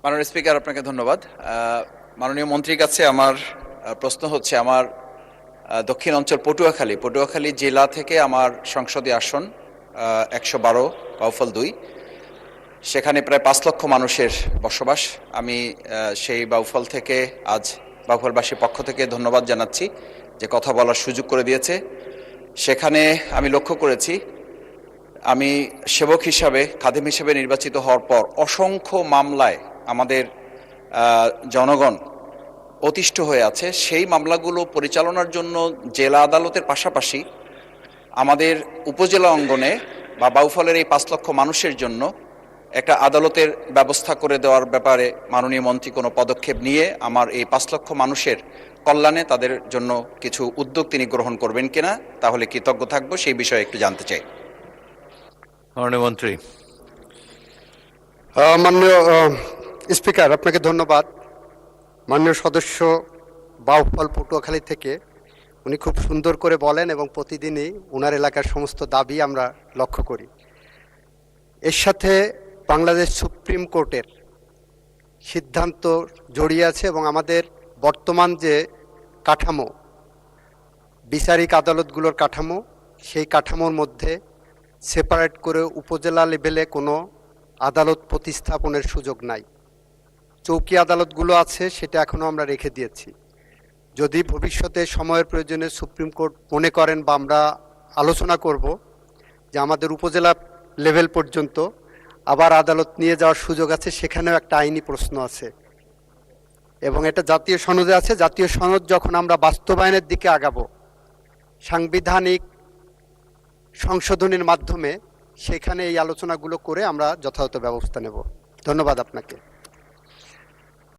মাননীয় স্পিকার, আপনাকে ধন্যবাদ। মাননীয় মন্ত্রীর কাছে আমার প্রশ্ন হচ্ছে, আমার দক্ষিণ অঞ্চল পটুয়াখালী জেলা থেকে আমার সংসদীয় আসন ১১২ বাউফল ২, সেখানে প্রায় ৫ লক্ষ মানুষের বসবাস। আমি সেই বাউফল থেকে আজ বাউফলবাসীর পক্ষ থেকে ধন্যবাদ জানাচ্ছি যে কথা বলার সুযোগ করে দিয়েছে। সেখানে আমি লক্ষ্য করেছি, আমি সেবক হিসাবে, খাদেম হিসেবে নির্বাচিত হওয়ার পর অসংখ্য মামলায় আমাদের জনগণ অতিষ্ঠ হয়ে আছে। সেই মামলাগুলো পরিচালনার জন্য জেলা আদালতের পাশাপাশি আমাদের উপজেলা অঙ্গনে বা বাউফলের এই ৫ লক্ষ মানুষের জন্য একটা আদালতের ব্যবস্থা করে দেওয়ার ব্যাপারে মাননীয় মন্ত্রী কোনো পদক্ষেপ নিয়ে আমার এই ৫ লক্ষ মানুষের কল্যাণে তাদের জন্য কিছু উদ্যোগ তিনি গ্রহণ করবেন কিনা, তাহলে কৃতজ্ঞ থাকবো। সেই বিষয়ে একটু জানতে চাই। মাননীয় মন্ত্রী। মাননীয় স্পিকার, আপনাকে ধন্যবাদ। মাননীয় সদস্য বাউফল পটুয়াখালী থেকে উনি খুব সুন্দর করে বলেন এবং প্রতিদিনই ওনার এলাকার সমস্ত দাবি আমরা লক্ষ্য করি। এর সাথে বাংলাদেশ সুপ্রিম কোর্টের সিদ্ধান্ত জড়িয়ে আছে এবং আমাদের বর্তমান যে কাঠামো, বিচারিক আদালতগুলোর কাঠামো, সেই কাঠামোর মধ্যে সেপারেট করে উপজেলা লেভেলে কোনো আদালত প্রতিস্থাপনের সুযোগ নাই। চৌকি আদালতগুলো আছে, সেটা এখনও আমরা রেখে দিয়েছি। যদি ভবিষ্যতে সময়ের প্রয়োজনে সুপ্রিম কোর্ট মনে করেন বা আমরা আলোচনা করব যে আমাদের উপজেলা লেভেল পর্যন্ত আবার আদালত নিয়ে যাওয়ার সুযোগ আছে, সেখানেও একটা আইনি প্রশ্ন আছে এবং এটা জাতীয় সনদে আছে। জাতীয় সনদ যখন আমরা বাস্তবায়নের দিকে আগাবো, সাংবিধানিক সংশোধনের মাধ্যমে সেখানে এই আলোচনাগুলো করে আমরা যথাযথ ব্যবস্থা নেব। ধন্যবাদ আপনাকে।